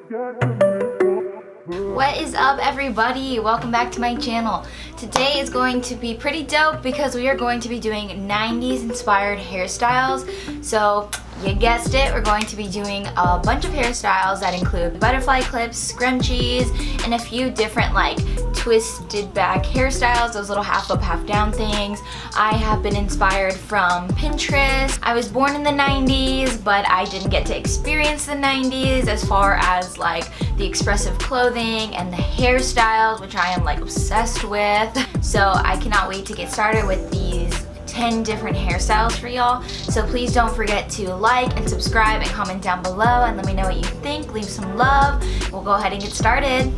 What is up, everybody? Welcome back to my channel. Today is going to be pretty dope because we are going to be doing 90s inspired hairstyles. So you guessed it, we're going to be doing a bunch of hairstyles that include butterfly clips, scrunchies, and a few different like twisted back hairstyles, those little half up, half down things. I have been inspired from Pinterest. I was born in the 90s, but I didn't get to experience the 90s as far as like the expressive clothing and the hairstyles, which I am like obsessed with. So I cannot wait to get started with these 10 different hairstyles for y'all. So please don't forget to like and subscribe and comment down below and let me know what you think. Leave some love. We'll go ahead and get started.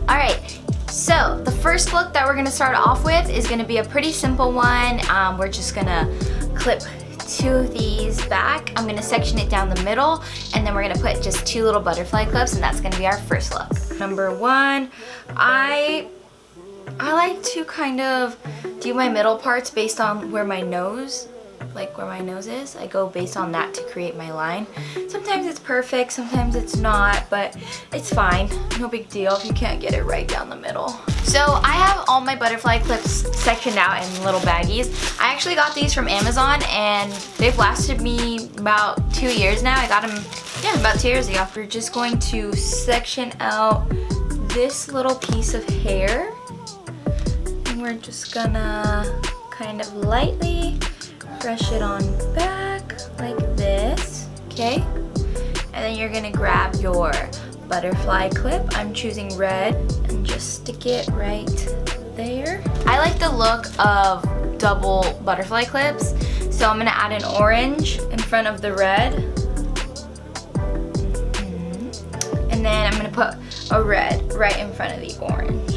Alright, so the first look that we're going to start off with is going to be a pretty simple one. We're just going to clip two of these back. I'm going to section it down the middle, and then we're going to put just two little butterfly clips, and that's going to be our first look. Number one, I like to kind of do my middle parts based on where my nose is. I go based on that to create my line. Sometimes it's perfect, sometimes it's not, but it's fine. No big deal if you can't get it right down the middle. So I have all my butterfly clips sectioned out in little baggies. I actually got these from Amazon and they've lasted me about 2 years now. I got them, about 2 years ago. We're just going to section out this little piece of hair. And we're just gonna kind of lightly brush it on back like this, okay? And then you're gonna grab your butterfly clip. I'm choosing red and just stick it right there. I like the look of double butterfly clips, so I'm gonna add an orange in front of the red. And then I'm gonna put a red right in front of the orange.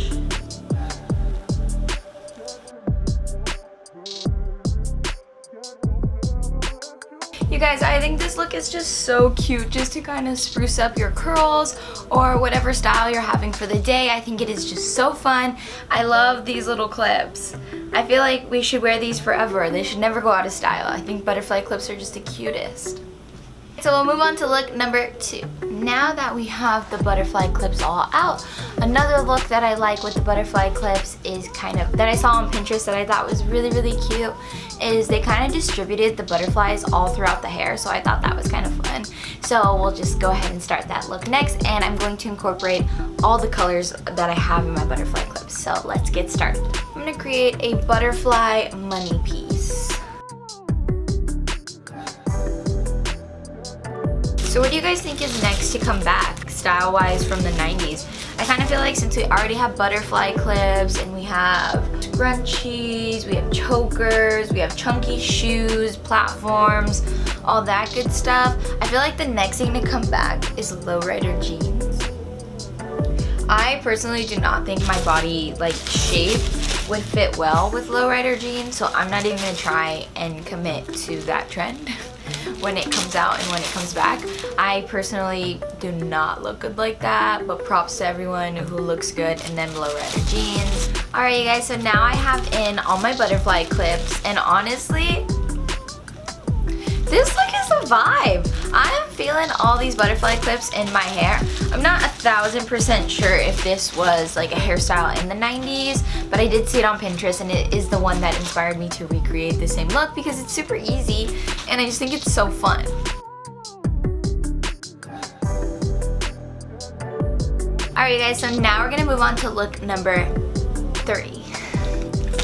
You guys, I think this look is just so cute just to kind of spruce up your curls or whatever style you're having for the day. I think it is just so fun. I love these little clips. I feel like we should wear these forever. They should never go out of style. I think butterfly clips are just the cutest. So we'll move on to look number 2. Now that we have the butterfly clips all out, another look that I like with the butterfly clips is that I saw on Pinterest that I thought was really, really cute, is they kind of distributed the butterflies all throughout the hair, so I thought that was kind of fun. So we'll just go ahead and start that look next, and I'm going to incorporate all the colors that I have in my butterfly clips. So let's get started. I'm going to create a butterfly money piece. So what do you guys think is next to come back style-wise from the 90s? I kind of feel like since we already have butterfly clips and we have scrunchies, we have chokers, we have chunky shoes, platforms, all that good stuff, I feel like the next thing to come back is lowrider jeans. I personally do not think my body shape would fit well with lowrider jeans, so I'm not even gonna try and commit to that trend when it comes out and when it comes back. I personally do not look good like that, but props to everyone who looks good and then lowrider jeans. Alright you guys, so now I have in all my butterfly clips, and honestly, this look is a vibe. I am feeling all these butterfly clips in my hair. I'm not 1000% sure if this was like a hairstyle in the 90s, but I did see it on Pinterest and it is the one that inspired me to recreate the same look because it's super easy and I just think it's so fun. Alright guys, so now we're gonna move on to look number 3.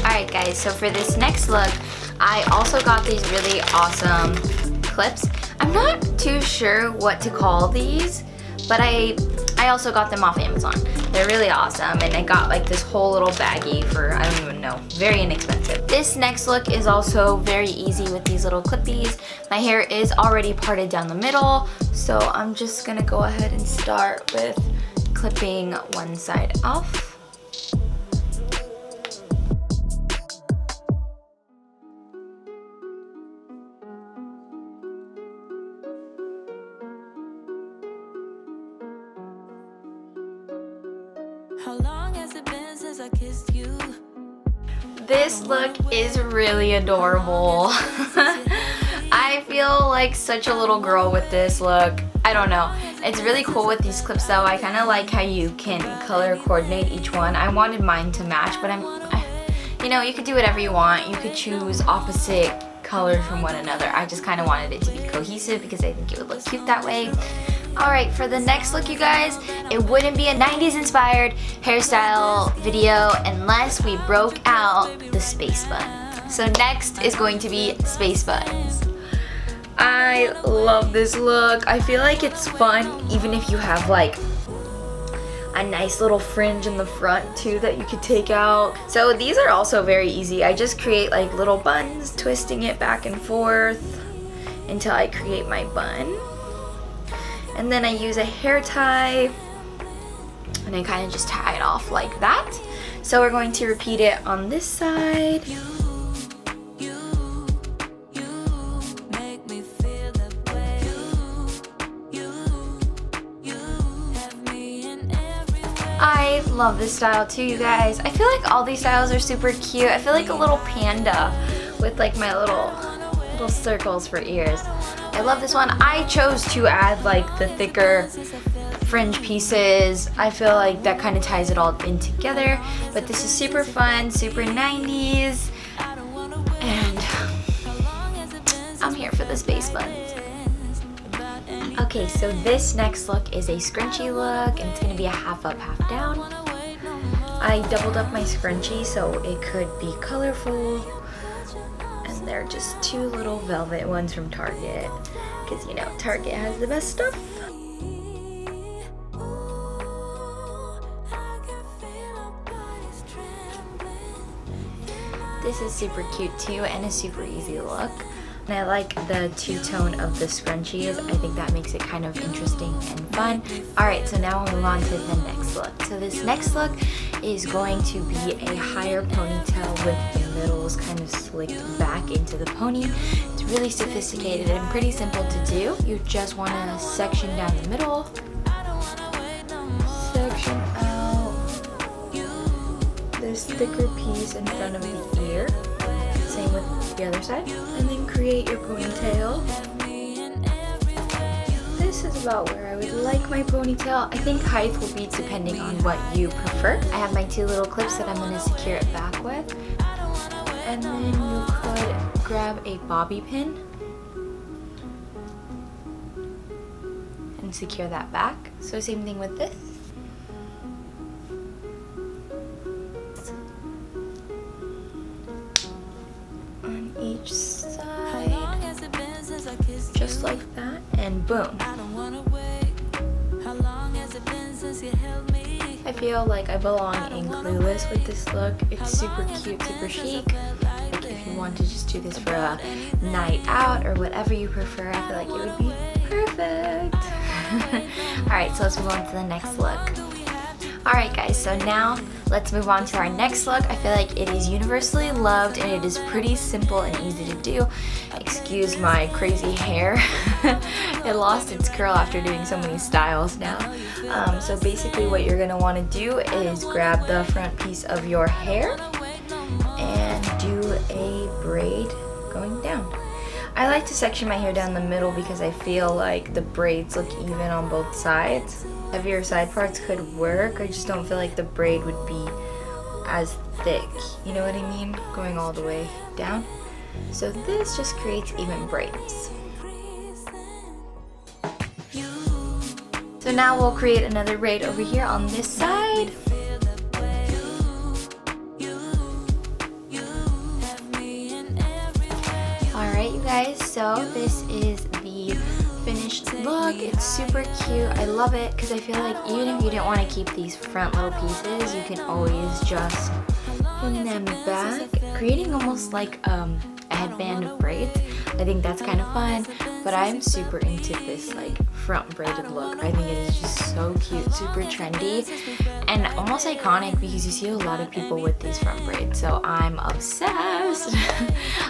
Alright guys, so for this next look, I also got these really awesome clips. I'm not too sure what to call these, but I also got them off Amazon. They're really awesome, and I got like this whole little baggie for, I don't even know, very inexpensive. This next look is also very easy with these little clippies. My hair is already parted down the middle, so I'm just gonna go ahead and start with clipping one side off. How long has it been since I kissed you? This look is really adorable. I feel like such a little girl with this look. I don't know. It's really cool with these clips though. I kind of like how you can color coordinate each one. I wanted mine to match, but you know, you could do whatever you want. You could choose opposite colors from one another. I just kind of wanted it to be cohesive because I think it would look cute that way. Alright, for the next look, you guys, it wouldn't be a 90s inspired hairstyle video unless we broke out the space bun. So next is going to be space buns. I love this look. I feel like it's fun even if you have like a nice little fringe in the front too that you could take out. So these are also very easy. I just create like little buns, twisting it back and forth until I create my bun. And then I use a hair tie and I kind of just tie it off like that. So we're going to repeat it on this side. I love this style too, you guys. I feel like all these styles are super cute. I feel like a little panda with like my little circles for ears. I love this one. I chose to add like the thicker fringe pieces. I feel like that kind of ties it all in together. But this is super fun, super 90s. And I'm here for the space buns. Okay, so this next look is a scrunchie look, and it's going to be a half up, half down. I doubled up my scrunchie so it could be colorful, and they're just two little velvet ones from Target, because you know, Target has the best stuff. This is super cute too, and a super easy look. And I like the two-tone of the scrunchies. I think that makes it kind of interesting and fun. Alright, so now we'll move on to the next look. So this next look is going to be a higher ponytail with the middles kind of slicked back into the pony. It's really sophisticated and pretty simple to do. You just want to section down the middle, section out this thicker piece in front of the ear. Same with the other side, and then create your ponytail. This is about where I would like my ponytail. I think height will be depending on what you prefer. I have my two little clips that I'm going to secure it back with, and then you could grab a bobby pin and secure that back. So same thing with this. Each side, just like that, and boom. I feel like I belong in Clueless with this look. It's super cute, super chic. Like if you want to just do this for a night out or whatever you prefer, I feel like it would be perfect. Alright, so let's move on to the next look. Alright guys, so now let's move on to our next look. I feel like it is universally loved and it is pretty simple and easy to do. Excuse my crazy hair. It lost its curl after doing so many styles now. So basically what you're going to want to do is grab the front piece of your hair and do a braid going down. I like to section my hair down the middle because I feel like the braids look even on both sides. Heavier side parts could work, I just don't feel like the braid would be as thick, you know what I mean? Going all the way down. So this just creates even braids. So now we'll create another braid over here on this side. Alright you guys, so this is the finished look. It's super cute. I love it because I feel like even if you didn't want to keep these front little pieces, you can always just pin them back, creating almost like a headband of braids. I think that's kind of fun, but I'm super into this like front braided look. I think it is just so cute, super trendy, and almost iconic because you see a lot of people with these front braids, so I'm obsessed.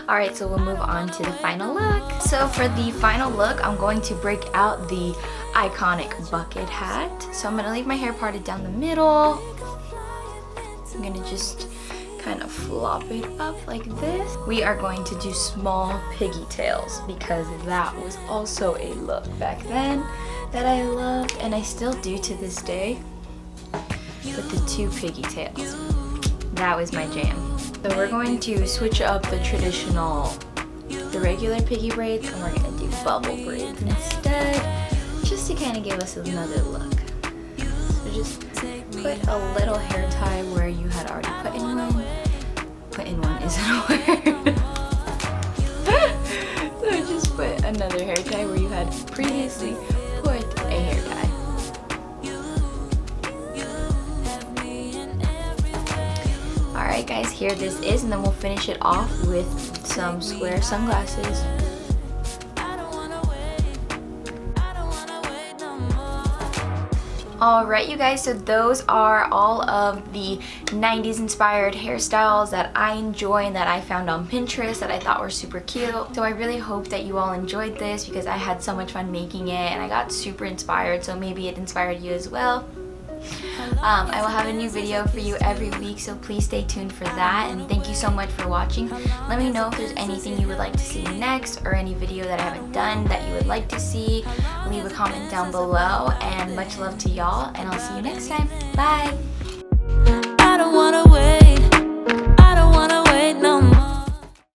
Alright, so we'll move on to the final look. So for the final look, I'm going to break out the iconic bucket hat. So I'm going to leave my hair parted down the middle. I'm going to just kind of flop it up like this. We are going to do small piggy tails because that was also a look back then. that I loved, and I still do to this day, with the 2 pigtails. That was my jam. So we're going to switch up the regular piggy braids, and we're gonna do bubble braids instead, just to kind of give us another look. So just put a little hair tie where you had already put in one. Put in one isn't a word. So just put another hair tie where you had previously put a hair tie. Alright guys, here this is, and then we'll finish it off with some square sunglasses. Alright you guys, so those are all of the 90s inspired hairstyles that I enjoy and that I found on Pinterest that I thought were super cute. So I really hope that you all enjoyed this because I had so much fun making it and I got super inspired, so maybe it inspired you as well. I will have a new video for you every week, so please stay tuned for that, and thank you so much for watching. Let me know if there's anything you would like to see next or any video that I haven't done that you would like to see. Leave a comment down below, and much love to y'all, and I'll see you next time. Bye!